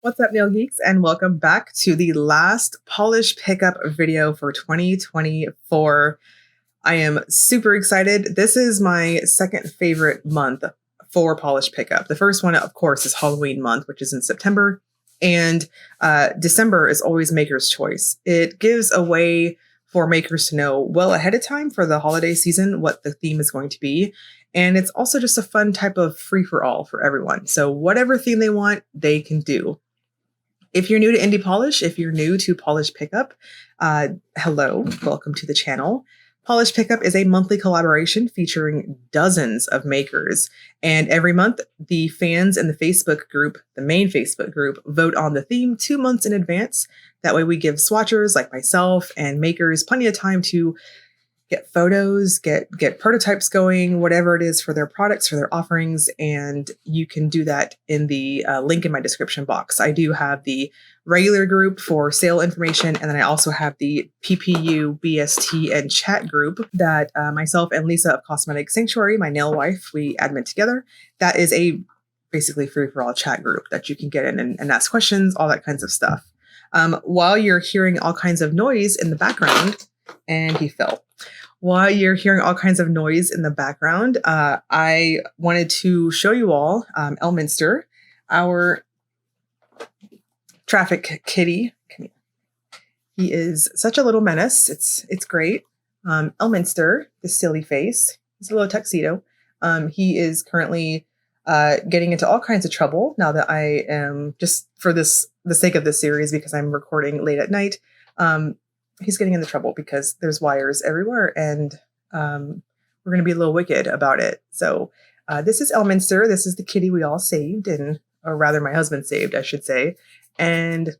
What's up, nail geeks, and welcome back to the last polish pickup video for 2024. I am super excited. This is my second favorite month for polish pickup. The first one, of course, is Halloween month, which is in September, and December is always Maker's Choice. It gives a way for makers to know well ahead of time for the holiday season what the theme is going to be. And it's also just a fun type of free-for-all for everyone. So whatever theme they want, they can do. If you're new to indie polish, if you're new to polish pickup, hello, welcome to the channel. Polish Pickup is a monthly collaboration featuring dozens of makers. And every month, the fans in the Facebook group, the main Facebook group, vote on the theme 2 months in advance. That way we give swatchers like myself and makers plenty of time to get photos, get prototypes going, whatever it is for their products, for their offerings, and you can do that in the link in my description box. I do have the regular group for sale information, and then I also have the PPU, BST, and chat group that myself and Lisa of Cosmetic Sanctuary, my nail wife, we admin together. That is a basically free-for-all chat group that you can get in and ask questions, all that kinds of stuff. While you're hearing all kinds of noise in the background, and he fell. While you're hearing all kinds of noise in the background, I wanted to show you all Elminster, our traffic kitty. Come here. He is such a little menace. It's great. Elminster, the silly face. He's a little tuxedo. He is currently getting into all kinds of trouble now that I am, just for the sake of this series, because I'm recording late at night. He's getting into trouble because there's wires everywhere, and we're going to be a little wicked about it. So this is Elminster. This is the kitty we all saved, or rather my husband saved, I should say. And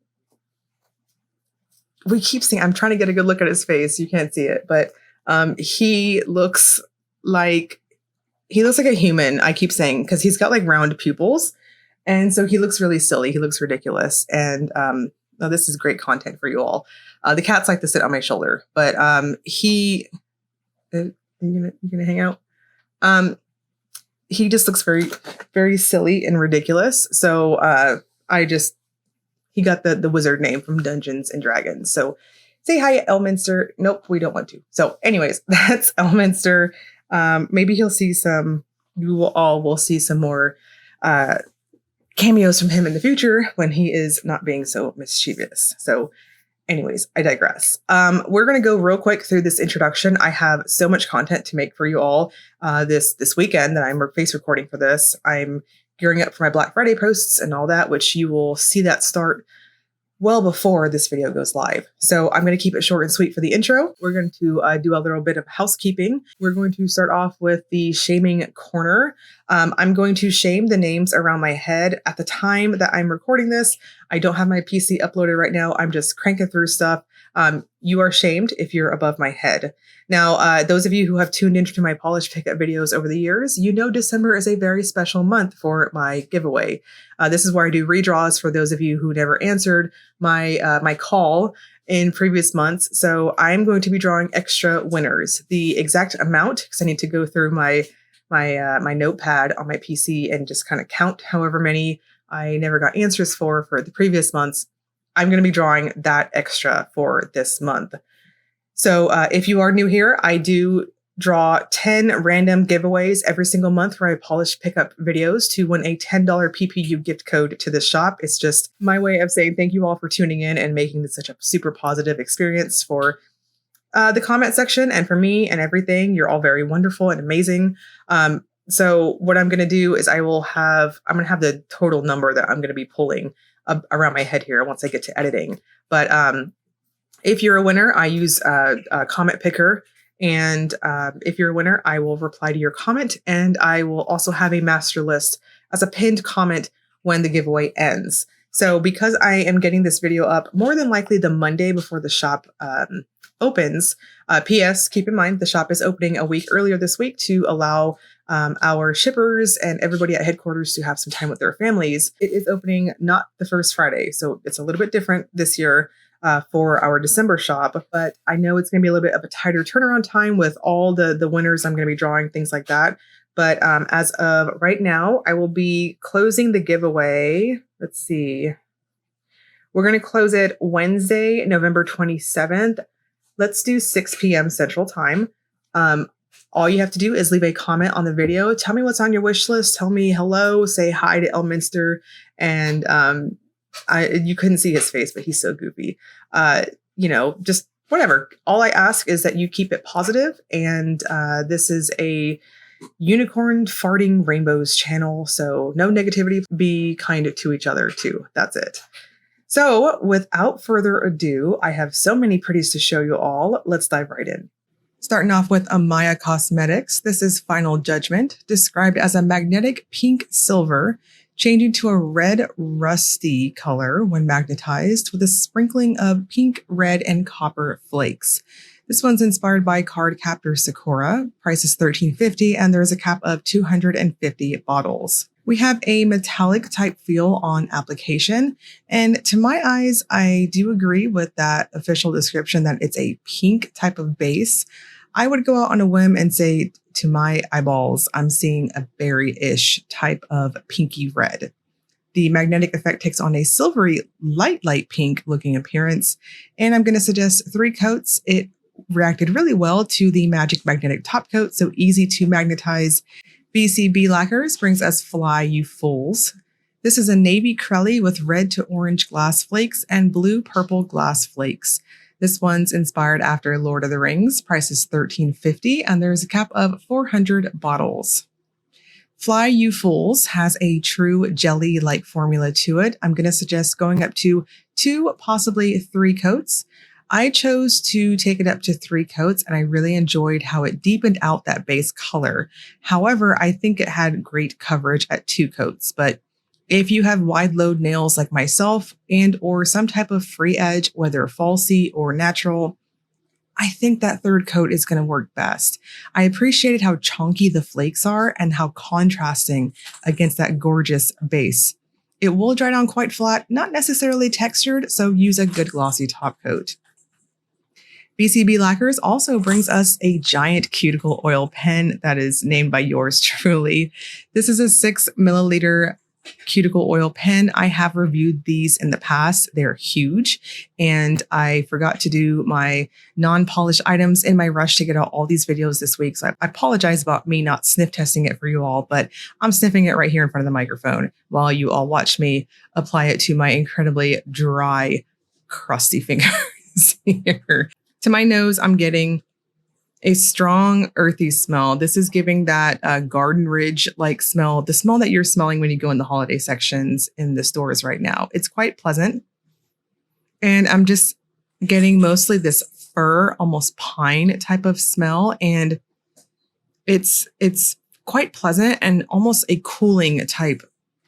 we keep seeing, I'm trying to get a good look at his face. You can't see it, but he looks like a human, I keep saying, because he's got like round pupils. And so he looks really silly. He looks ridiculous. And this is great content for you all. The cats like to sit on my shoulder, but you gonna hang out? He just looks very, very silly and ridiculous. So he got the wizard name from Dungeons and Dragons. So say hi, Elminster. Nope, we don't want to. So anyways, that's Elminster. Maybe he'll see you all will see some more cameos from him in the future when he is not being so mischievous. So anyways, I digress. We're going to go real quick through this introduction. I have so much content to make for you all this weekend that I'm face recording for this. I'm gearing up for my Black Friday posts and all that, which you will see that start well before this video goes live. So I'm going to keep it short and sweet for the intro. We're going to do a little bit of housekeeping. We're going to start off with the shaming corner. I'm going to shame the names around my head. At the time that I'm recording this, I don't have my PC uploaded right now. I'm just cranking through stuff. You are shamed if you're above my head. Now, those of you who have tuned into my polish pickup videos over the years, you know December is a very special month for my giveaway. This is where I do redraws for those of you who never answered my call in previous months. So I'm going to be drawing extra winners. The exact amount, because I need to go through my notepad on my PC and just kind of count however many I never got answers for the previous months. I'm going to be drawing that extra for this month. So if you are new here, I do draw 10 random giveaways every single month for my polish pickup videos to win a $10 PPU gift code to the shop. It's just my way of saying thank you all for tuning in and making this such a super positive experience for the comment section and for me and everything. You're all very wonderful and amazing. So what I'm going to do is I'm going to have the total number that I'm going to be pulling around my head here once I get to editing. But if you're a winner, I use a comment picker. And if you're a winner, I will reply to your comment. And I will also have a master list as a pinned comment when the giveaway ends. So because I am getting this video up more than likely the Monday before the shop opens, P.S. keep in mind the shop is opening a week earlier this week to allow our shippers and everybody at headquarters to have some time with their families. It is opening not the first Friday, so it's a little bit different this year for our December shop, but I know it's going to be a little bit of a tighter turnaround time with all the winners I'm going to be drawing, things like that. But as of right now, I will be closing the giveaway. Let's see. We're going to close it Wednesday, November 27th. Let's do 6 p.m. Central Time. All you have to do is leave a comment on the video. Tell me what's on your wish list. Tell me hello. Say hi to Elminster. And you couldn't see his face, but he's so goofy. Just whatever. All I ask is that you keep it positive. And this is a unicorn farting rainbows channel. So no negativity. Be kind to each other too. That's it. So without further ado, I have so many pretties to show you all. Let's dive right in. Starting off with Ahmya Cosmetics. This is Final Judgment, described as a magnetic pink silver, changing to a red rusty color when magnetized with a sprinkling of pink, red, and copper flakes. This one's inspired by card captor Sakura. Price is $13.50 and there's a cap of 250 bottles. We have a metallic type feel on application. And to my eyes, I do agree with that official description that it's a pink type of base. I would go out on a whim and say to my eyeballs, I'm seeing a berry-ish type of pinky red. The magnetic effect takes on a silvery, light pink looking appearance. And I'm going to suggest 3 coats. It reacted really well to the Magic Magnetic Top Coat, so easy to magnetize. BCB Lacquers brings us Fly You Fools. This is a navy crelly with red to orange glass flakes and blue purple glass flakes. This one's inspired after Lord of the Rings. Price is $13.50 and there's a cap of 400 bottles. Fly You Fools has a true jelly-like formula to it. I'm going to suggest going up to 2, possibly 3 coats. I chose to take it up to 3 coats and I really enjoyed how it deepened out that base color. However, I think it had great coverage at 2 coats, but if you have wide load nails like myself and or some type of free edge, whether falsy or natural, I think that 3rd coat is going to work best. I appreciated how chunky the flakes are and how contrasting against that gorgeous base. It will dry down quite flat, not necessarily textured, so use a good glossy top coat. BCB Lacquers also brings us a giant cuticle oil pen that is named by yours truly. This is a 6 milliliter cuticle oil pen. I have reviewed these in the past. They're huge. And I forgot to do my non-polished items in my rush to get out all these videos this week. So I apologize about me not sniff testing it for you all, but I'm sniffing it right here in front of the microphone while you all watch me apply it to my incredibly dry, crusty fingers here. To my nose, I'm getting a strong earthy smell. This is giving that Garden Ridge-like smell, the smell that you're smelling when you go in the holiday sections in the stores right now. It's quite pleasant. And I'm just getting mostly this fir, almost pine type of smell. And it's quite pleasant and almost a cooling type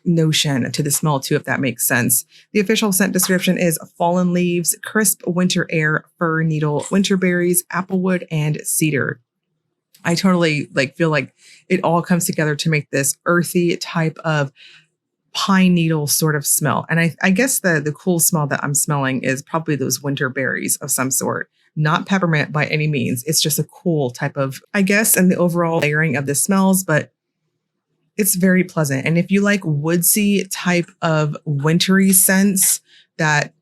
notion to the smell too, if that makes sense. The official scent description is fallen leaves, crisp winter air, fir needle, winter berries, applewood, and cedar. I totally feel like it all comes together to make this earthy type of pine needle sort of smell. And I guess the cool smell that I'm smelling is probably those winter berries of some sort. Not peppermint by any means. It's just a cool type of, I guess, and the overall layering of the smells, but it's very pleasant. And if you like woodsy type of wintry scents that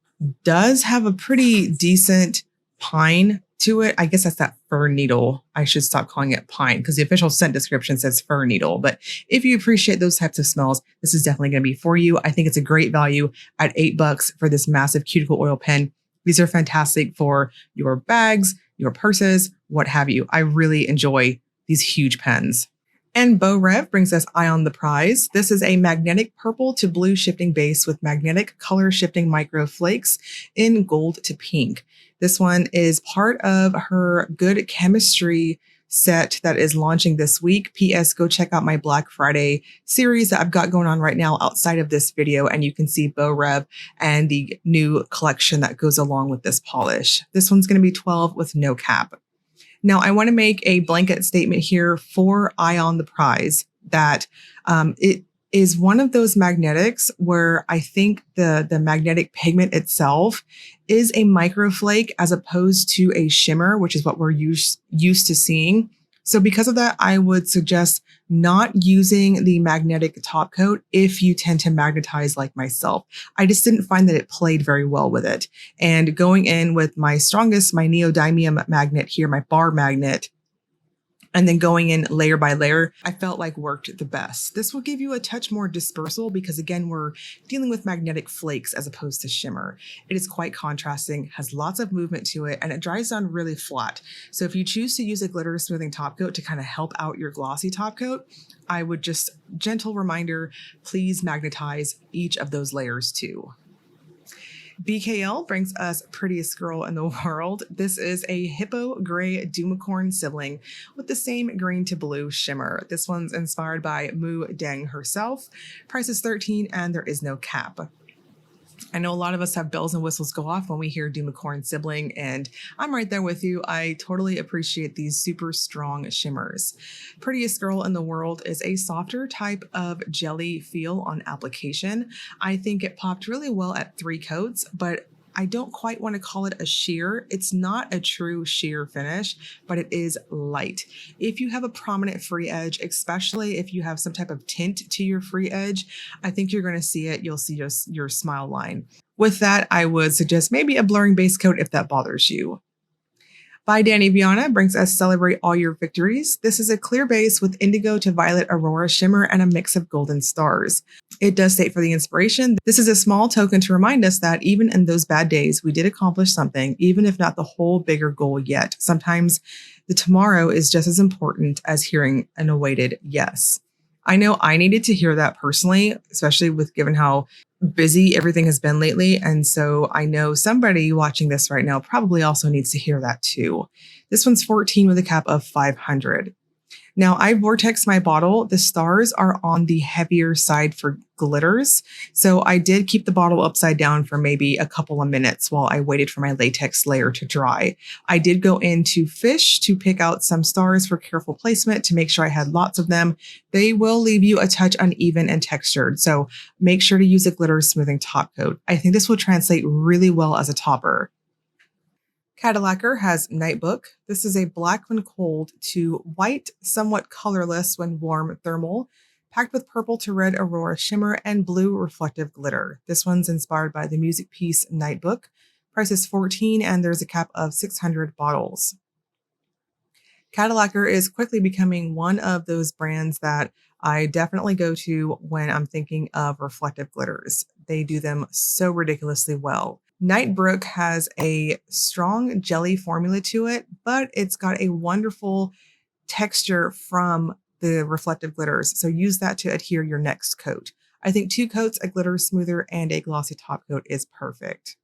does have a pretty decent pine to it, I guess that's that fir needle. I should stop calling it pine because the official scent description says fir needle. But if you appreciate those types of smells, this is definitely going to be for you. I think it's a great value at $8 for this massive cuticle oil pen. These are fantastic for your bags, your purses, what have you. I really enjoy these huge pens. And Beaux Rêves brings us Eye on the Prize. This is a magnetic purple to blue shifting base with magnetic color shifting micro flakes in gold to pink. This one is part of her Good Chemistry set that is launching this week. P.S. Go check out my Black Friday series that I've got going on right now outside of this video, and you can see Beaux Rêves and the new collection that goes along with this polish. This one's going to be 12 with no cap. Now, I want to make a blanket statement here for Eye on the Prize that it is one of those magnetics where I think the magnetic pigment itself is a microflake as opposed to a shimmer, which is what we're used to seeing. So because of that, I would suggest not using the magnetic top coat if you tend to magnetize like myself. I just didn't find that it played very well with it. And going in with my strongest, my neodymium magnet here, my bar magnet, and then going in layer by layer, I felt like worked the best. This will give you a touch more dispersal because again, we're dealing with magnetic flakes as opposed to shimmer. It is quite contrasting, has lots of movement to it, and it dries down really flat. So if you choose to use a glitter smoothing top coat to kind of help out your glossy top coat, I would just, gentle reminder, please magnetize each of those layers too. BKL brings us Prettiest Girl in the World. This is a Hippo Gray Doomicorn sibling with the same green to blue shimmer. This one's inspired by Mu Deng herself. Price is $13 and there is no cap. I know a lot of us have bells and whistles go off when we hear Doomicorn sibling, and I'm right there with you. I totally appreciate these super strong shimmers. Prettiest Girl in the World is a softer type of jelly feel on application. I think it popped really well at 3 coats, but I don't quite want to call it a sheer. It's not a true sheer finish, but it is light. If you have a prominent free edge, especially if you have some type of tint to your free edge, I think you're going to see it. You'll see just your smile line. With that, I would suggest maybe a blurring base coat if that bothers you. By Dany Vianna brings us Celebrate All Your Victories. This is a clear base with indigo to violet aurora shimmer and a mix of golden stars. It does state for the inspiration, this is a small token to remind us that even in those bad days, we did accomplish something, even if not the whole bigger goal yet. Sometimes the tomorrow is just as important as hearing an awaited yes. I know I needed to hear that personally, especially with given how busy everything has been lately. And so I know somebody watching this right now probably also needs to hear that too. This one's 14 with a cap of 500. Now I vortex my bottle. The stars are on the heavier side for glitters. So I did keep the bottle upside down for maybe a couple of minutes while I waited for my latex layer to dry. I did go into Fish to pick out some stars for careful placement to make sure I had lots of them. They will leave you a touch uneven and textured. So make sure to use a glitter smoothing top coat. I think this will translate really well as a topper. Cadillacquer has Nightbrook. This is a black when cold to white, somewhat colorless when warm thermal, packed with purple to red aurora shimmer and blue reflective glitter. This one's inspired by the music piece Nightbrook. Price is $14 and there's a cap of 600 bottles. Cadillacquer is quickly becoming one of those brands that I definitely go to when I'm thinking of reflective glitters. They do them so ridiculously well. Nightbrook has a strong jelly formula to it, but it's got a wonderful texture from the reflective glitters. So use that to adhere your next coat. I think 2 coats, a glitter smoother, and a glossy top coat is perfect.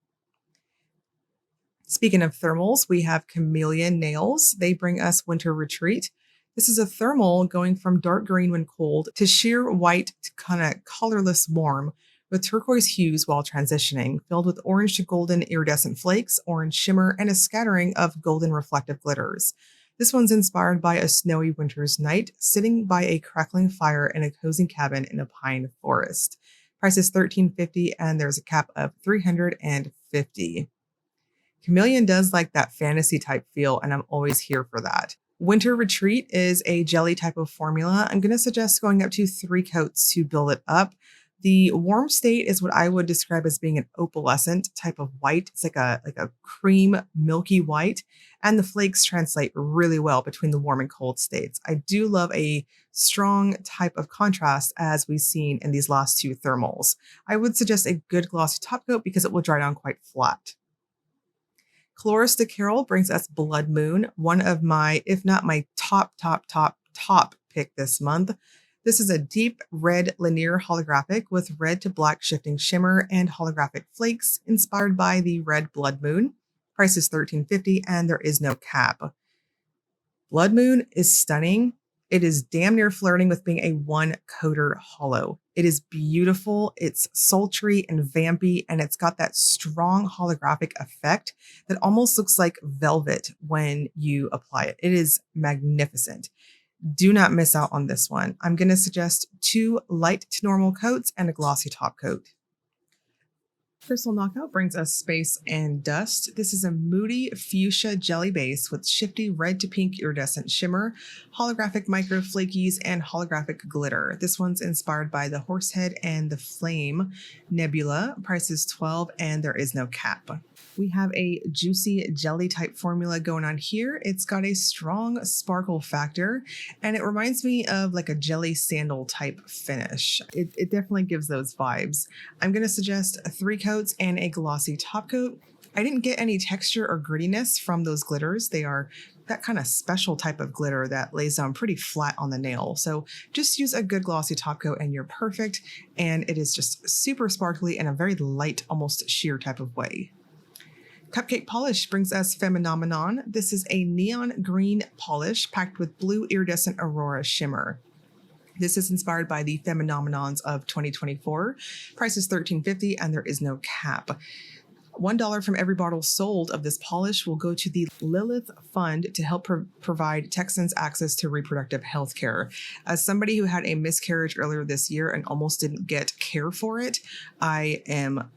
Speaking of thermals, we have Chamaeleon Nails. They bring us Winter Retreat. This is a thermal going from dark green when cold to sheer white to kind of colorless warm, with turquoise hues while transitioning, filled with orange to golden iridescent flakes, orange shimmer, and a scattering of golden reflective glitters. This one's inspired by a snowy winter's night, sitting by a crackling fire in a cozy cabin in a pine forest. Price is $13.50 and there's a cap of $350. Chamaeleon does like that fantasy type feel, and I'm always here for that. Winter Retreat is a jelly type of formula. I'm going to suggest going up to 3 coats to build it up. The warm state is what I would describe as being an opalescent type of white. It's like a cream, milky white, and the flakes translate really well between the warm and cold states. I do love a strong type of contrast as we've seen in these last 2 thermals. I would suggest a good glossy top coat because it will dry down quite flat. Colorist de Carol brings us Blood Moon, one of my, if not my top pick this month. This is a deep red linear holographic with red to black shifting shimmer and holographic flakes inspired by the red Blood Moon. Price is $13.50 and there is no cap. Blood Moon is stunning. It is damn near flirting with being a 1-coater holo. It is beautiful, it's sultry and vampy, and it's got that strong holographic effect that almost looks like velvet when you apply it. It is magnificent. Do not miss out on this one. I'm going to suggest 2 light to normal coats and a glossy top coat. Crystal Knockout brings us Space and Dust. This is a moody fuchsia jelly base with shifty red to pink iridescent shimmer, holographic micro flakies, and holographic glitter. This one's inspired by the Horsehead and the Flame Nebula. Price is $12 and there is no cap. We have a juicy jelly type formula going on here. It's got a strong sparkle factor and it reminds me of like a jelly sandal type finish. It definitely gives those vibes. I'm going to suggest 3 coats and a glossy top coat. I didn't get any texture or grittiness from those glitters. They are that kind of special type of glitter that lays down pretty flat on the nail. So just use a good glossy top coat and you're perfect. And it is just super sparkly in a very light, almost sheer type of way. Cupcake Polish brings us Feminonemon. This is a neon green polish packed with blue iridescent aurora shimmer. This is inspired by the Feminomenons of 2024. Price is $13.50 and there is no cap. $1 from every bottle sold of this polish will go to the Lilith Fund to help provide Texans access to reproductive health care. As somebody who had a miscarriage earlier this year and almost didn't get care for it, I am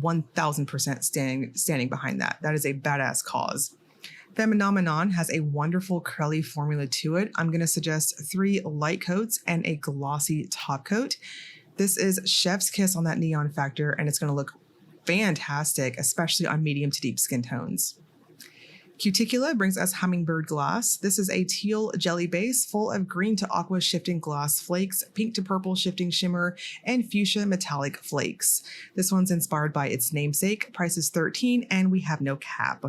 1000% standing behind that. That is a badass cause. Feminonemon has a wonderful curly formula to it. I'm going to suggest 3 light coats and a glossy top coat. This is chef's kiss on that neon factor, and it's going to look fantastic, especially on medium to deep skin tones. Cuticula brings us Hummingbird Glass. This is a teal jelly base full of green to aqua shifting glass flakes, pink to purple shifting shimmer, and fuchsia metallic flakes. This one's inspired by its namesake. Price is $13 and we have no cap.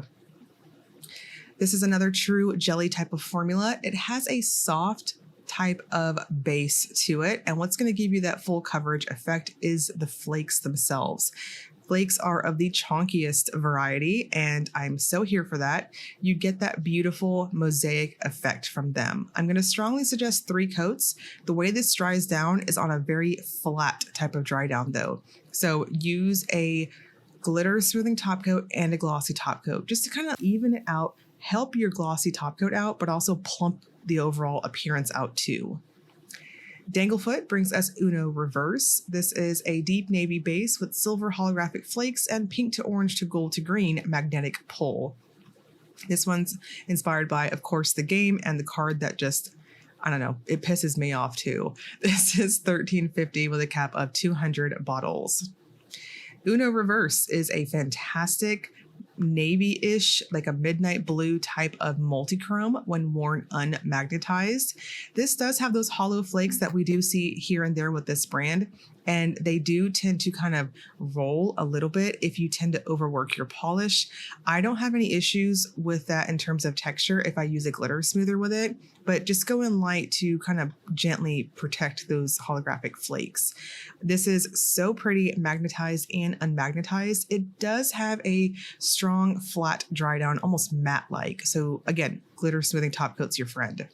This is another true jelly type of formula. It has a soft type of base to it, and what's going to give you that full coverage effect is the flakes themselves. Flakes are of the chonkiest variety, and I'm so here for that. You get that beautiful mosaic effect from them. I'm going to strongly suggest 3 coats. The way this dries down is on a very flat type of dry down though. So use a glitter smoothing top coat and a glossy top coat just to kind of even it out, help your glossy top coat out, but also plump the overall appearance out too. Danglefoot brings us Uno Reverse. This is a deep navy base with silver holographic flakes and pink to orange to gold to green magnetic pull. This one's inspired by, of course, the game and the card that just, I don't know, it pisses me off too. This is $13.50 with a cap of 200 bottles. Uno Reverse is a fantastic navy-ish, like a midnight blue type of multi-chrome when worn unmagnetized. This does have those hollow flakes that we do see here and there with this brand, and they do tend to kind of roll a little bit if you tend to overwork your polish. I don't have any issues with that in terms of texture if I use a glitter smoother with it, but just go in light to kind of gently protect those holographic flakes. This is so pretty magnetized and unmagnetized. It does have a strong flat dry down, almost matte-like. So again, glitter smoothing top coat's your friend.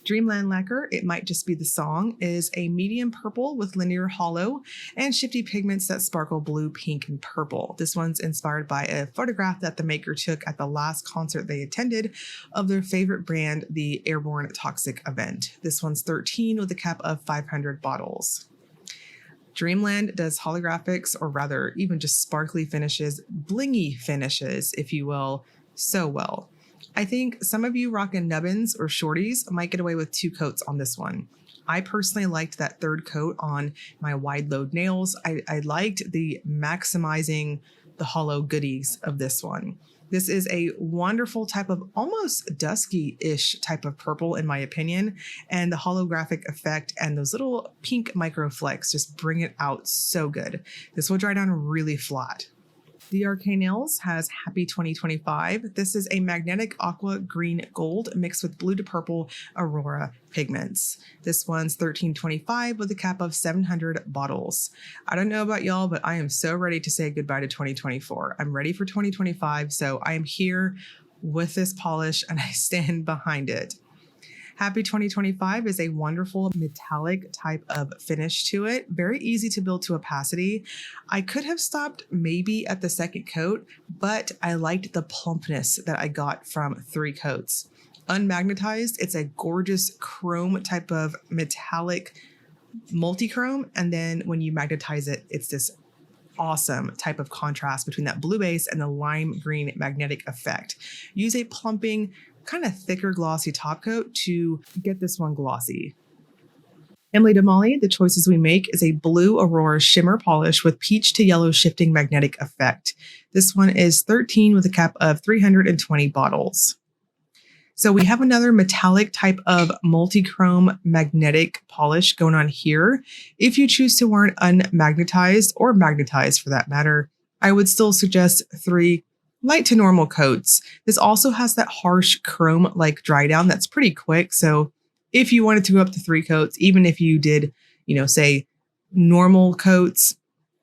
Dreamland Lacquer, It Might Just Be the Song, is a medium purple with linear hollow and shifty pigments that sparkle blue, pink, and purple. This one's inspired by a photograph that the maker took at the last concert they attended of their favorite brand, the Airborne Toxic event. This one's $13 with a cap of 500 bottles. Dreamland does holographics, or rather even just sparkly finishes, blingy finishes, if you will, so well. I think some of you rocking nubbins or shorties might get away with 2 coats on this one. I personally liked that 3rd coat on my wide load nails. I liked the maximizing the hollow goodies of this one. This is a wonderful type of almost dusky-ish type of purple in my opinion, and the holographic effect and those little pink micro flecks just bring it out so good. This will dry down really flat. The Arcane Nails has Happy 2025. This is a magnetic aqua green gold mixed with blue to purple aurora pigments. This one's $13.25 with a cap of 700 bottles. I don't know about y'all, but I am so ready to say goodbye to 2024. I'm ready for 2025, so I am here with this polish and I stand behind it. Happy 2025 is a wonderful metallic type of finish to it. Very easy to build to opacity. I could have stopped maybe at the 2nd coat, but I liked the plumpness that I got from 3 coats. Unmagnetized, it's a gorgeous chrome type of metallic multi-chrome. And then when you magnetize it, it's this awesome type of contrast between that blue base and the lime green magnetic effect. Use a plumping, kind of thicker glossy top coat to get this one glossy. Emily DeMolly, the choices we make is a blue Aurora shimmer polish with peach to yellow shifting magnetic effect. This one is 13 with a cap of 320 bottles. So we have another metallic type of multi-chrome magnetic polish going on here. If you choose to wear it unmagnetized or magnetized for that matter, I would still suggest 3 light to normal coats. This also has that harsh chrome-like dry down that's pretty quick. So if you wanted to go up to 3 coats, even if you did, say normal coats,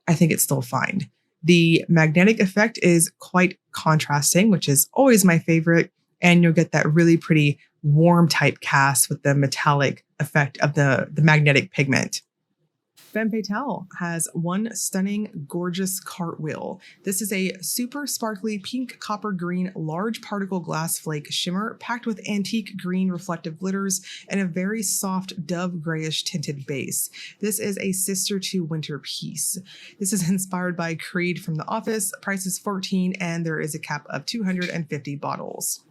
I think it's still fine. The magnetic effect is quite contrasting, which is always my favorite. And you'll get that really pretty warm type cast with the metallic effect of the magnetic pigment. Femme Fatale has one stunning, gorgeous Cartwheel. This is a super sparkly pink copper green large particle glass flake shimmer packed with antique green reflective glitters and a very soft dove grayish tinted base. This is a sister to Winter Peace. This is inspired by Creed from The Office. Price is $14 and there is a cap of 250 bottles.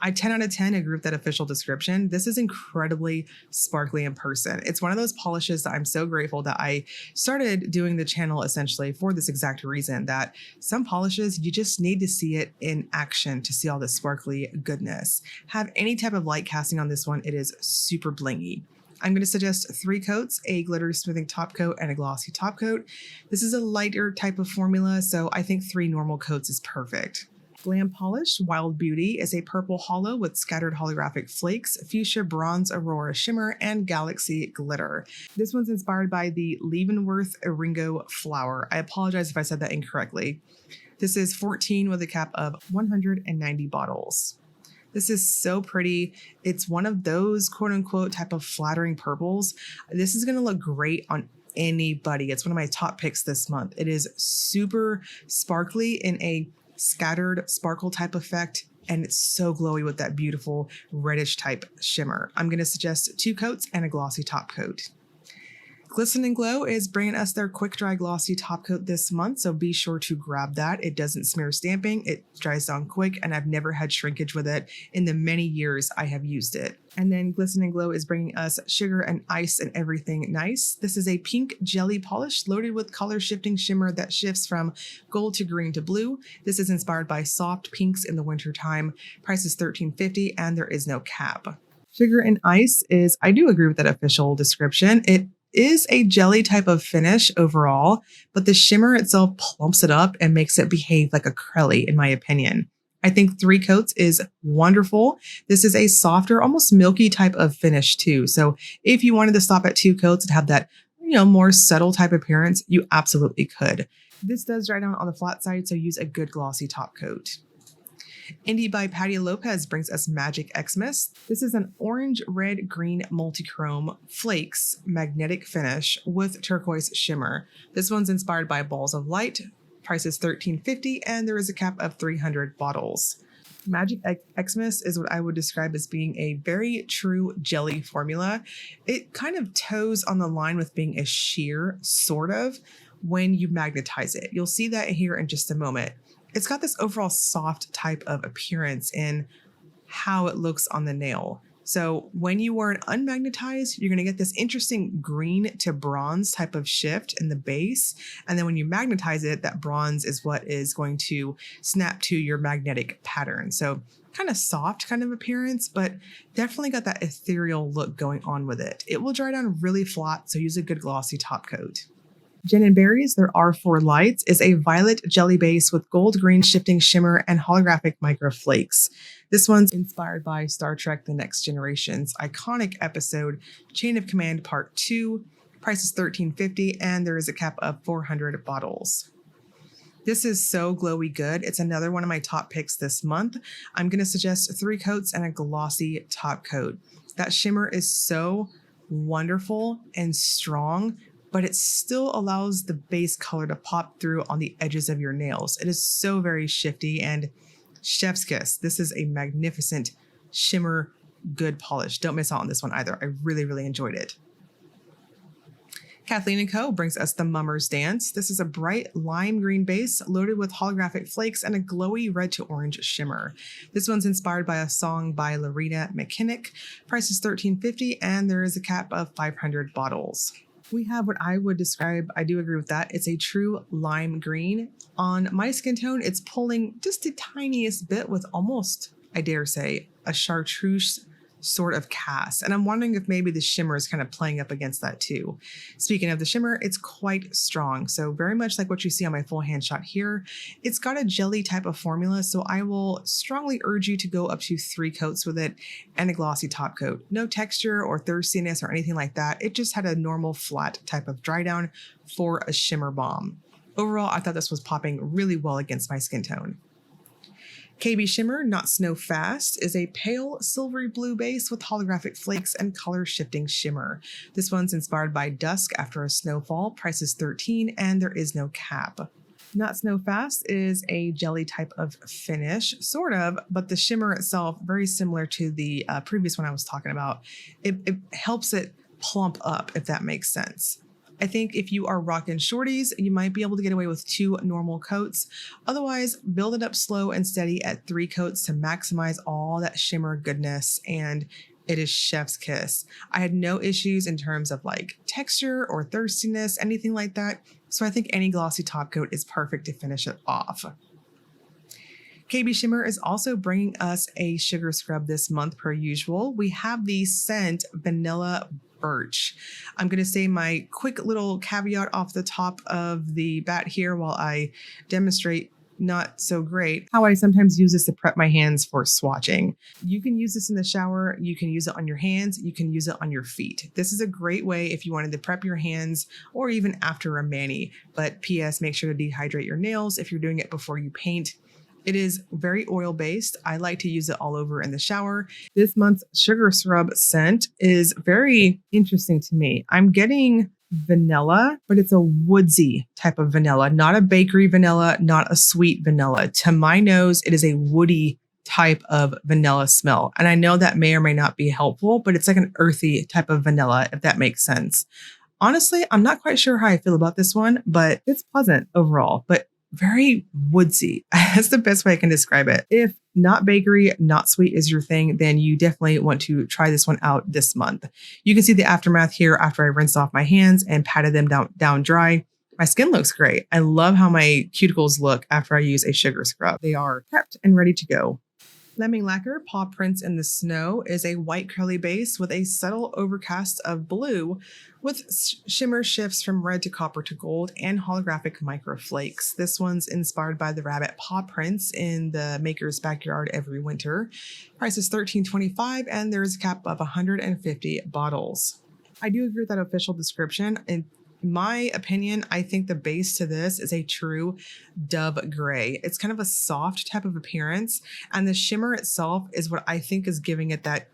I 10 out of 10 agree with that official description. This is incredibly sparkly in person. It's one of those polishes that I'm so grateful that I started doing the channel essentially for this exact reason, that some polishes, you just need to see it in action to see all the sparkly goodness. Have any type of light casting on this one. It is super blingy. I'm going to suggest 3 coats, a glitter smoothing top coat and a glossy top coat. This is a lighter type of formula, so I think 3 normal coats is perfect. Glam Polish Wild Beauty is a purple hollow with scattered holographic flakes, fuchsia bronze aurora shimmer, and galaxy glitter. This one's inspired by the Leavenworth Eringo flower. I apologize if I said that incorrectly. This is 14 with a cap of 190 bottles. This is so pretty. It's one of those quote unquote type of flattering purples. This is going to look great on anybody. It's one of my top picks this month. It is super sparkly in a scattered sparkle type effect, and it's so glowy with that beautiful reddish type shimmer. I'm going to suggest 2 coats and a glossy top coat. Glisten and Glow is bringing us their quick dry glossy top coat this month, so be sure to grab that. It doesn't smear stamping, it dries down quick, and I've never had shrinkage with it in the many years I have used it. And then Glisten and Glow is bringing us Sugar and Ice and Everything Nice. This is a pink jelly polish loaded with color shifting shimmer that shifts from gold to green to blue. This is inspired by soft pinks in the winter time. Price is $13.50 and there is no cap. Sugar and Ice is, I do agree with that official description. It is a jelly type of finish overall, but the shimmer itself plumps it up and makes it behave like a crelly, in my opinion. I think 3 coats is wonderful. This is a softer, almost milky type of finish too. So if you wanted to stop at 2 coats and have that, more subtle type appearance, you absolutely could. This does dry down on the flat side, so use a good glossy top coat. Indie by Patty Lopez brings us Magic Xmas. This is an orange, red, green multi-chrome flakes magnetic finish with turquoise shimmer. This one's inspired by Balls of Light. Price is $13.50 and there is a cap of 300 bottles. Magic Xmas is what I would describe as being a very true jelly formula. It kind of toes on the line with being a sheer, sort of, when you magnetize it. You'll see that here in just a moment. It's got this overall soft type of appearance in how it looks on the nail. So when you wear it unmagnetized, you're going to get this interesting green to bronze type of shift in the base. And then when you magnetize it, that bronze is what is going to snap to your magnetic pattern. So kind of soft kind of appearance, but definitely got that ethereal look going on with it. It will dry down really flat, so use a good glossy top coat. Gin and Berries, there are 4 lights, is a violet jelly base with gold green shifting shimmer and holographic micro flakes. This one's inspired by Star Trek The Next Generation's iconic episode, Chain of Command Part 2. Price is $13.50 and there is a cap of 400 bottles. This is so glowy good. It's another one of my top picks this month. I'm going to suggest 3 coats and a glossy top coat. That shimmer is so wonderful and strong, but it still allows the base color to pop through on the edges of your nails. It is so very shifty and chef's kiss. This is a magnificent shimmer, good polish. Don't miss out on this one either. I really, really enjoyed it. Kathleen & Co. brings us the Mummer's Dance. This is a bright lime green base loaded with holographic flakes and a glowy red to orange shimmer. This one's inspired by a song by Larita McKinnick. Price is $13.50 and there is a cap of 500 bottles. We have what I would describe, I do agree with that, it's a true lime green. On my skin tone, it's pulling just the tiniest bit with almost, I dare say, a chartreuse sort of cast. And I'm wondering if maybe the shimmer is kind of playing up against that too. Speaking of the shimmer, it's quite strong. So very much like what you see on my full hand shot here, it's got a jelly type of formula. So I will strongly urge you to go up to 3 coats with it and a glossy top coat. No texture or thirstiness or anything like that. It just had a normal flat type of dry down for a shimmer bomb. Overall, I thought this was popping really well against my skin tone. KBShimmer Not Snow Fast is a pale silvery blue base with holographic flakes and color shifting shimmer. This one's inspired by dusk after a snowfall. Price is $13 and there is no cap. Not Snow Fast is a jelly type of finish, sort of, but the shimmer itself, very similar to the previous one I was talking about. It helps it plump up, if that makes sense. I think if you are rocking shorties, you might be able to get away with 2 normal coats. Otherwise, build it up slow and steady at 3 coats to maximize all that shimmer goodness, and it is chef's kiss. I had no issues in terms of like texture or thirstiness, anything like that. So I think any glossy top coat is perfect to finish it off. KBShimmer is also bringing us a sugar scrub this month per usual. We have the scent Vanilla Birch. I'm going to say my quick little caveat off the top of the bat here while I demonstrate not so great how I sometimes use this to prep my hands for swatching. You can use this in the shower, you can use it on your hands, you can use it on your feet. This is a great way if you wanted to prep your hands or even after a mani. But PS, make sure to dehydrate your nails if you're doing it before you paint. It is very oil based. I like to use it all over in the shower. This month's sugar scrub scent is very interesting to me. I'm getting vanilla, but it's a woodsy type of vanilla, not a bakery vanilla, not a sweet vanilla. To my nose, it is a woody type of vanilla smell. And I know that may or may not be helpful, but it's like an earthy type of vanilla, if that makes sense. Honestly, I'm not quite sure how I feel about this one, but it's pleasant overall. But very woodsy. That's the best way I can describe it. If not bakery, not sweet is your thing, then you definitely want to try this one out this month. You can see the aftermath here after I rinsed off my hands and patted them down dry. My skin looks great. I love how my cuticles look after I use a sugar scrub. They are prepped and ready to go. Lemming Lacquer Paw Prints in the Snow is a white curly base with a subtle overcast of blue with shimmer shifts from red to copper to gold and holographic micro flakes. This one's inspired by the rabbit paw prints in the maker's backyard every winter. Price is $13.25 and there's a cap of 150 bottles. I do agree with that official description. In my opinion, I think the base to this is a true dove gray. It's kind of a soft type of appearance, and the shimmer itself is what I think is giving it that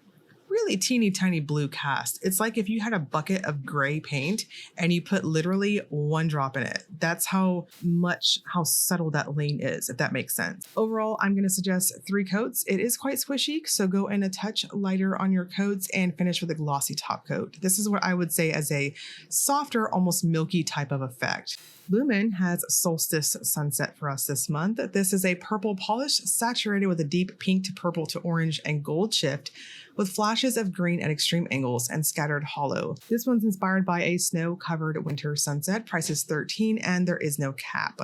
really teeny tiny blue cast. It's like if you had a bucket of gray paint and you put literally 1 drop in it. That's how subtle that lane is, if that makes sense. Overall, I'm going to suggest 3 coats. It is quite squishy, so go in a touch lighter on your coats and finish with a glossy top coat. This is what I would say as a softer, almost milky type of effect. Lumen has Solstice Sunset for us this month. This is a purple polish saturated with a deep pink to purple to orange and gold shift with flashes of green at extreme angles and scattered hollow. This one's inspired by a snow-covered winter sunset. Price is $13 and there is no cap.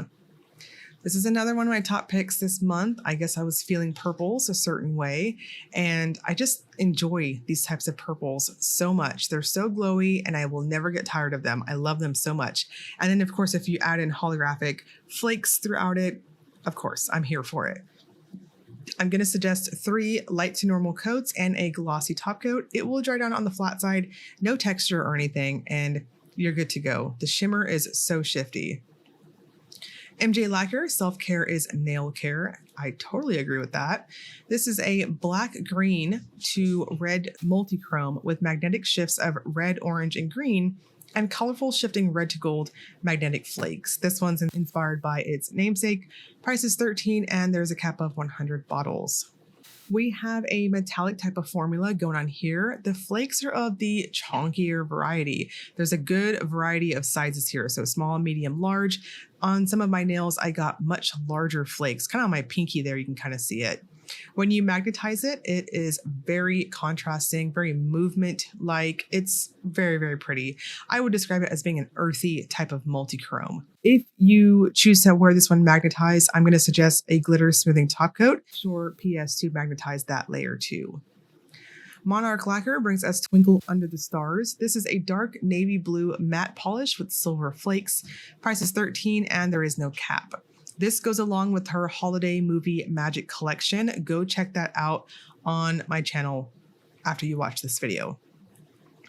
This is another one of my top picks this month. I guess I was feeling purples a certain way, and I just enjoy these types of purples so much. They're so glowy and I will never get tired of them. I love them so much. And then of course, if you add in holographic flakes throughout it, of course, I'm here for it. I'm going to suggest 3 light to normal coats and a glossy top coat. It will dry down on the flat side, no texture or anything, and you're good to go. The shimmer is so shifty. MJ Lacquer Selfcare is nail care. I totally agree with that. This is a black green to red multi-chrome with magnetic shifts of red, orange, and green and colorful shifting red to gold magnetic flakes. This one's inspired by its namesake. Price is $13 and there's a cap of 100 bottles. We have a metallic type of formula going on here. The flakes are of the chunkier variety. There's a good variety of sizes here, so small, medium, large. On some of my nails, I got much larger flakes, kind of on my pinky there, you can kind of see it. When you magnetize it, it is very contrasting, very movement-like. It's very, very pretty. I would describe it as being an earthy type of multi-chrome. If you choose to wear this one magnetized, I'm going to suggest a glitter smoothing top coat. Sure, PS to magnetize that layer too. Monarch Lacquer brings us Twinkle Under the Stars. This is a dark navy blue matte polish with silver flakes. Price is $13 and there is no cap. This goes along with her holiday movie magic collection. Go check that out on my channel after you watch this video.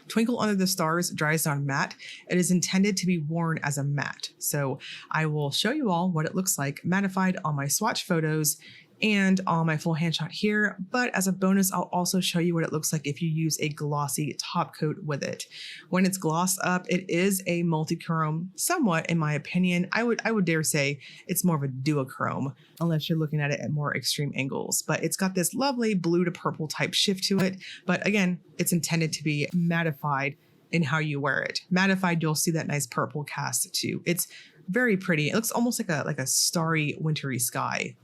Twinkle Under the Stars dries down matte. It is intended to be worn as a matte. So I will show you all what it looks like mattified on my swatch photos and on my full hand shot here. But as a bonus, I'll also show you what it looks like if you use a glossy top coat with it. When it's glossed up, it is a multi-chrome, somewhat in my opinion. I would dare say it's more of a duochrome, unless you're looking at it at more extreme angles. But it's got this lovely blue to purple type shift to it. But again, it's intended to be mattified in how you wear it. Mattified, you'll see that nice purple cast too. It's very pretty. It looks almost like a starry, wintry sky.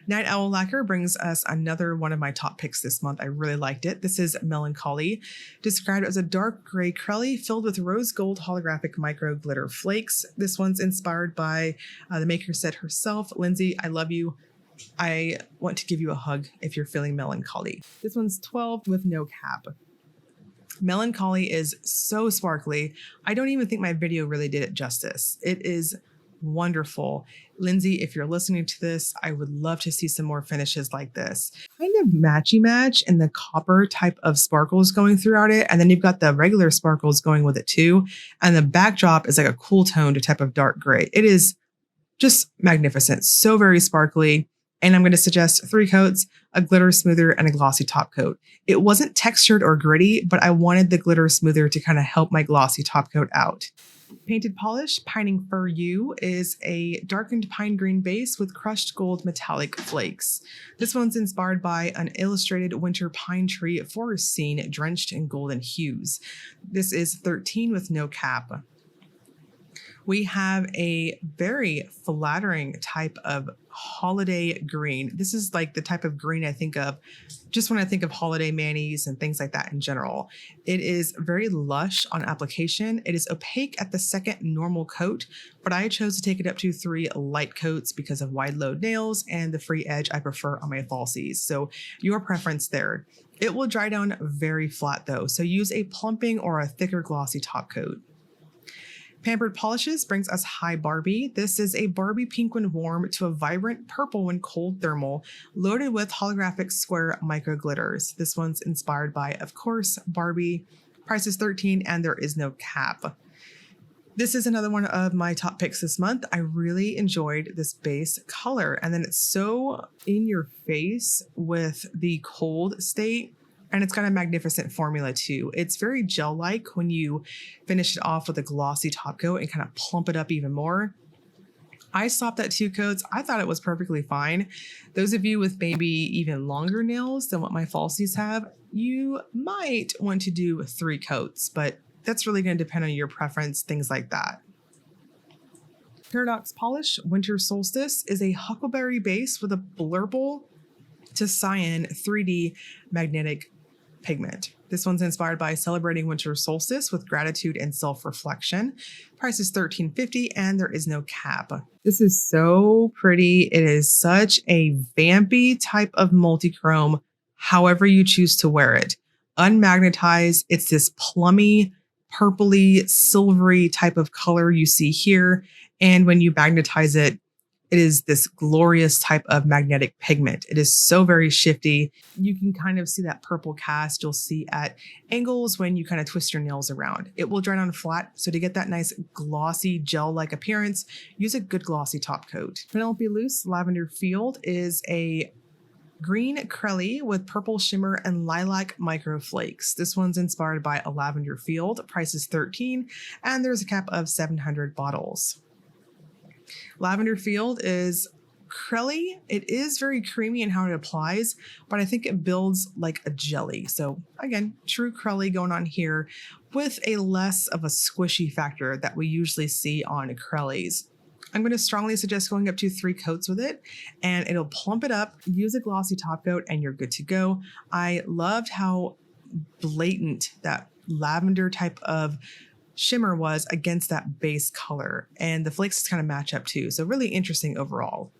Night Owl Lacquer brings us another one of my top picks this month. I really liked it. This is Melancholy, described as a dark gray crelly filled with rose gold holographic micro glitter flakes. This one's inspired by the maker said herself. Lindsay, I love you. I want to give you a hug if you're feeling melancholy. This one's 12 with no cap. Melancholy is so sparkly. I don't even think my video really did it justice. It is wonderful. Lindsay, if you're listening to this, I would love to see some more finishes like this. Kind of matchy match and the copper type of sparkles going throughout it. And then you've got the regular sparkles going with it too. And the backdrop is like a cool toned type of dark gray. It is just magnificent. So very sparkly. And I'm going to suggest 3 coats, a glitter smoother and a glossy top coat. It wasn't textured or gritty, but I wanted the glitter smoother to kind of help my glossy top coat out. Painted Polish Pining Fur U is a darkened pine green base with crushed gold metallic flakes. This one's inspired by an illustrated winter pine tree forest scene drenched in golden hues. This is 13 with no cap. We have a very flattering type of holiday green. This is like the type of green I think of just when I think of holiday manis and things like that in general. It is very lush on application. It is opaque at the second normal coat, but I chose to take it up to 3 light coats because of wide load nails and the free edge I prefer on my falsies. So your preference there. It will dry down very flat though, so use a plumping or a thicker glossy top coat. Pampered Polishes brings us Hi Barbie. This is a Barbie pink when warm to a vibrant purple when cold thermal, loaded with holographic square micro glitters. This one's inspired by, of course, Barbie. Price is $13 and there is no cap. This is another one of my top picks this month. I really enjoyed this base color, and then it's so in your face with the cold state. And it's got a magnificent formula too. It's very gel-like when you finish it off with a glossy top coat and kind of plump it up even more. I stopped at 2 coats. I thought it was perfectly fine. Those of you with maybe even longer nails than what my falsies have, you might want to do 3 coats, but that's really going to depend on your preference, things like that. Paradox Polish Winter Solstice is a huckleberry base with a blurple to cyan 3D magnetic pigment. This one's inspired by celebrating winter solstice with gratitude and self-reflection. Price is $13.50 and there is no cap. This is so pretty. It is such a vampy type of multi-chrome, however you choose to wear it. Unmagnetized, it's this plummy, purpley, silvery type of color you see here. And when you magnetize it, it is this glorious type of magnetic pigment. It is so very shifty. You can kind of see that purple cast you'll see at angles when you kind of twist your nails around. It will dry down flat, so to get that nice glossy gel-like appearance, use a good glossy top coat. Penelope Loose Lavender Field is a green crelly with purple shimmer and lilac micro flakes. This one's inspired by a lavender field. Price is $13 and there's a cap of 700 bottles. Lavender Field is Crelly. It is very creamy in how it applies, but I think it builds like a jelly. So again, true Crelly going on here with a less of a squishy factor that we usually see on Crellys. I'm going to strongly suggest going up to 3 coats with it, and it'll plump it up. Use a glossy top coat and you're good to go. I loved how blatant that lavender type of shimmer was against that base color, and the flakes kind of match up too. So really interesting overall.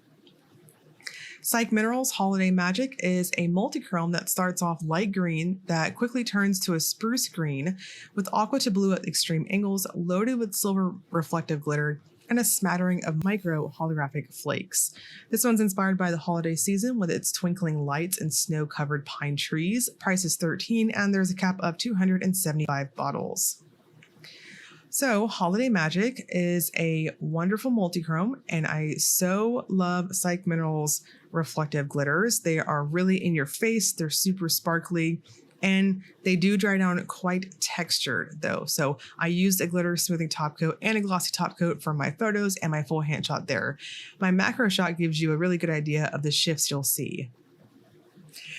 Psych Minerals Holiday Magic is a multi-chrome that starts off light green that quickly turns to a spruce green with aqua to blue at extreme angles, loaded with silver reflective glitter and a smattering of micro holographic flakes. This one's inspired by the holiday season with its twinkling lights and snow-covered pine trees. Price is $13 and there's a cap of 275 bottles. So Holiday Magic is a wonderful multi-chrome, and I so love Psych Minerals reflective glitters. They are really in your face, they're super sparkly, and they do dry down quite textured though. So I used a glitter smoothing top coat and a glossy top coat for my photos and my full hand shot there. My macro shot gives you a really good idea of the shifts you'll see.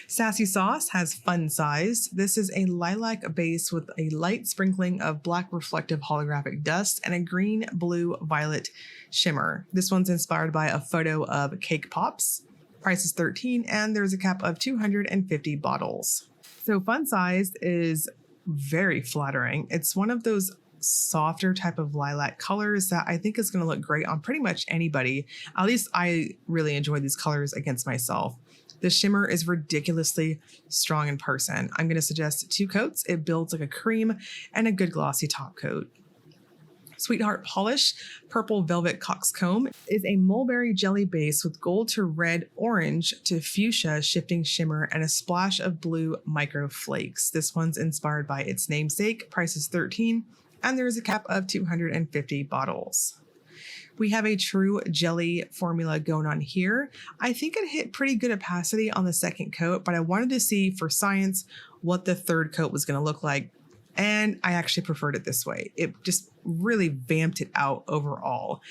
Sassy Sauce has Fun Sized. This is a lilac base with a light sprinkling of black reflective holographic dust and a green, blue, violet shimmer. This one's inspired by a photo of Cake Pops. Price is $13 and there's a cap of 250 bottles. So Fun Sized is very flattering. It's one of those softer type of lilac colors that I think is going to look great on pretty much anybody. At least I really enjoy these colors against myself. The shimmer is ridiculously strong in person. I'm going to suggest 2 coats. It builds like a cream and a good glossy top coat. Sweetheart Polish Purple Velvet Coxcomb is a mulberry jelly base with gold to red, orange to fuchsia shifting shimmer and a splash of blue micro flakes. This one's inspired by its namesake. Price is $13 and there is a cap of 250 bottles. We have a true jelly formula going on here. I think it hit pretty good opacity on the second coat, but I wanted to see for science what the third coat was going to look like. And I actually preferred it this way. It just really vamped it out overall.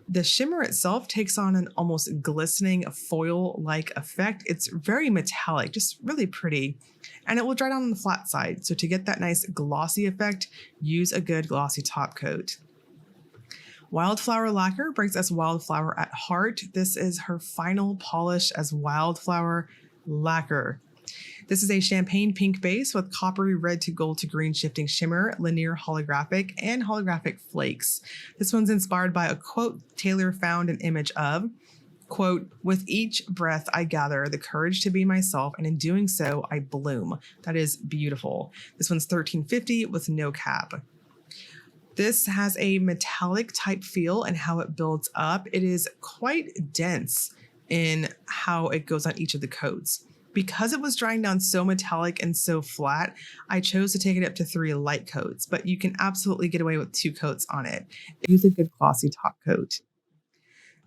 The shimmer itself takes on an almost glistening foil-like effect. It's very metallic, just really pretty. And it will dry down on the flat side. So to get that nice glossy effect, use a good glossy top coat. Wildflower Lacquer brings us Wildflower at Heart. This is her final polish as Wildflower Lacquer. This is a champagne pink base with coppery red to gold to green shifting shimmer, linear holographic, and holographic flakes. This one's inspired by a quote Taylor found an image of, quote, "With each breath I gather the courage to be myself, and in doing so I bloom." That is beautiful. This one's $13.50 with no cap. This has a metallic type feel and how it builds up. It is quite dense in how it goes on each of the coats. Because it was drying down so metallic and so flat, I chose to take it up to 3 light coats, but you can absolutely get away with 2 coats on it. Use a good glossy top coat.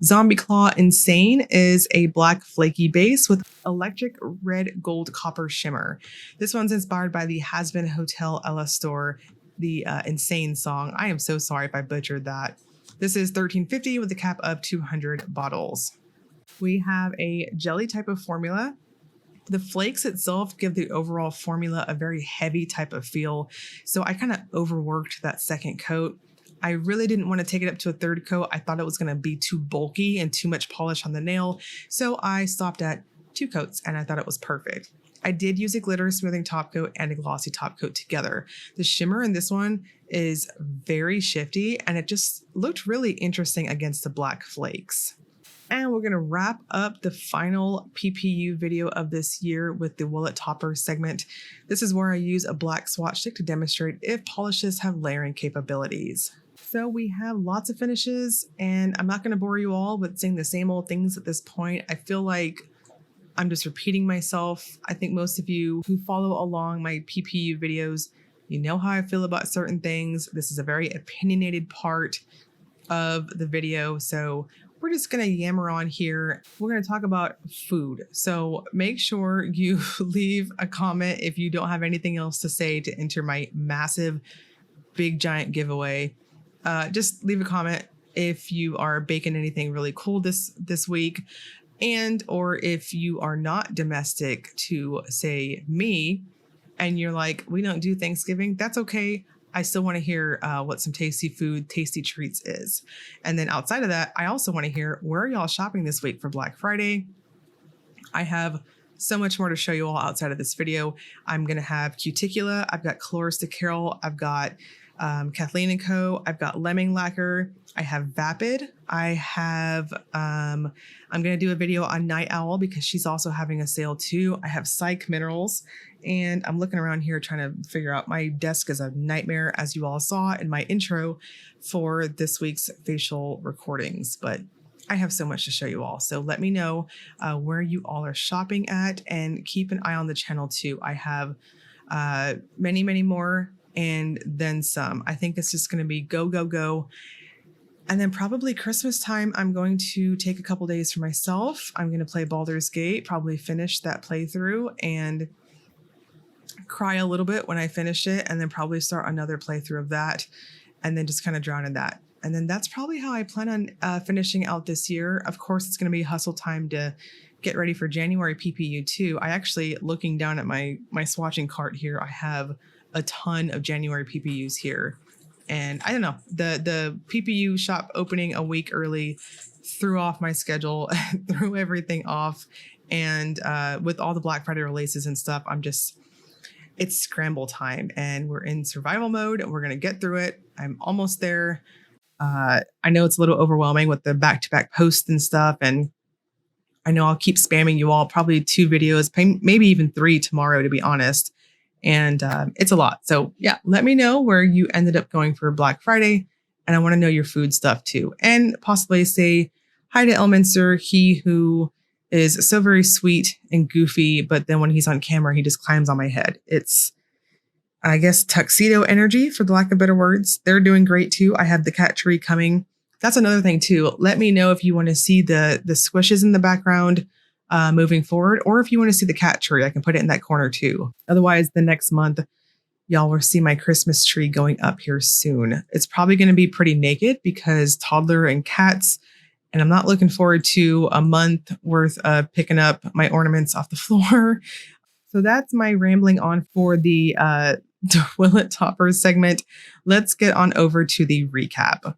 Zombie Claw Insane is a black flaky base with electric red gold copper shimmer. This one's inspired by the Has-Been Hotel Ella store, the Insane song. I am so sorry if I butchered that. This is $13.50 with a cap of 200 bottles. We have a jelly type of formula. The flakes itself give the overall formula a very heavy type of feel. So I kind of overworked that second coat. I really didn't want to take it up to a third coat. I thought it was going to be too bulky and too much polish on the nail. So I stopped at 2 coats and I thought it was perfect. I did use a glitter smoothing top coat and a glossy top coat together. The shimmer in this one is very shifty and it just looked really interesting against the black flakes. And we're going to wrap up the final PPU video of this year with the Willet Topper segment. This is where I use a black swatch stick to demonstrate if polishes have layering capabilities. So we have lots of finishes, and I'm not going to bore you all with saying the same old things at this point. I feel like I'm just repeating myself. I think most of you who follow along my PPU videos, you know how I feel about certain things. This is a very opinionated part of the video, so we're just going to yammer on here. We're going to talk about food. So make sure you leave a comment if you don't have anything else to say to enter my massive, big, giant giveaway. Just leave a comment if you are baking anything really cool this week. And or if you are not domestic to, say, me, and you're like, we don't do Thanksgiving, that's okay. I still want to hear what some tasty food, tasty treats is. And then outside of that, I also want to hear, where are y'all shopping this week for Black Friday? I have so much more to show you all outside of this video. I'm going to have Cuticula. I've got Cloris de Carol. I've got Kathleen & Co. I've got Lemming Lacquer. I have Vapid. I have, I'm going to do a video on Night Owl because she's also having a sale too. I have Psych Minerals, and I'm looking around here trying to figure out, my desk is a nightmare, as you all saw in my intro for this week's facial recordings, but I have so much to show you all. So let me know where you all are shopping at, and keep an eye on the channel too. I have many, many more and then some. I think it's just going to be go, go, go. And then probably Christmas time, I'm going to take a couple days for myself. I'm going to play Baldur's Gate, probably finish that playthrough and cry a little bit when I finish it, and then probably start another playthrough of that, and then just kind of drown in that. And then that's probably how I plan on finishing out this year. Of course, it's going to be hustle time to get ready for January PPU too. I actually, looking down at my swatching cart here, I have a ton of January PPUs here. And I don't know, the PPU shop opening a week early threw off my schedule, threw everything off. And with all the Black Friday releases and stuff, it's scramble time, and we're in survival mode, and we're going to get through it. I'm almost there. I know it's a little overwhelming with the back-to-back posts and stuff, and I know I'll keep spamming you all, probably 2 videos, maybe even 3 tomorrow, to be honest. And it's a lot. So yeah, let me know where you ended up going for Black Friday, and I want to know your food stuff too, and possibly say hi to Elminster, he who is so very sweet and goofy, but then when he's on camera, he just climbs on my head. It's, I guess, tuxedo energy, for the lack of better words. They're doing great too. I have the cat tree coming. That's another thing too. Let me know if you want to see the squishes in the background moving forward, or if you want to see the cat tree. I can put it in that corner too. Otherwise, the next month, y'all will see my Christmas tree going up here soon. It's probably going to be pretty naked because toddler and cats, and I'm not looking forward to a month worth of picking up my ornaments off the floor. So that's my rambling on for the toilet toppers segment. Let's get on over to the recap.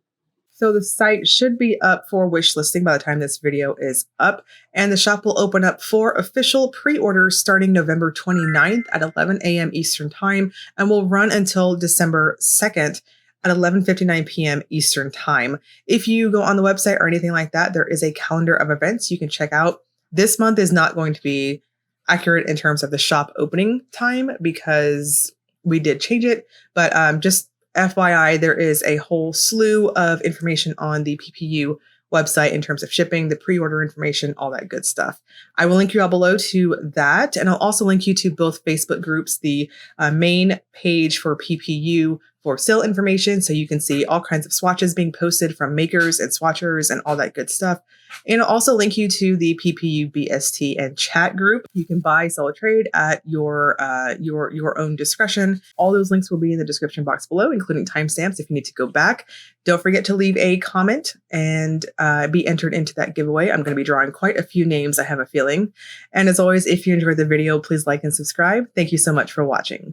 So the site should be up for wish listing by the time this video is up, and the shop will open up for official pre-orders starting November 29th at 11 a.m. Eastern Time, and will run until December 2nd at 11:59 p.m. Eastern Time. If you go on the website or anything like that, there is a calendar of events you can check out. This month is not going to be accurate in terms of the shop opening time because we did change it, but just FYI, there is a whole slew of information on the PPU website in terms of shipping, the pre-order information, all that good stuff. I will link you all below to that, and I'll also link you to both Facebook groups, the main page for PPU for sale information, so you can see all kinds of swatches being posted from makers and swatchers and all that good stuff. And I'll also link you to the PPU BST and chat group. You can buy, sell, or trade at your own discretion. All those links will be in the description box below, including timestamps if you need to go back. Don't forget to leave a comment and be entered into that giveaway. I'm going to be drawing quite a few names, I have a feeling. And as always, if you enjoyed the video, please like and subscribe. Thank you so much for watching.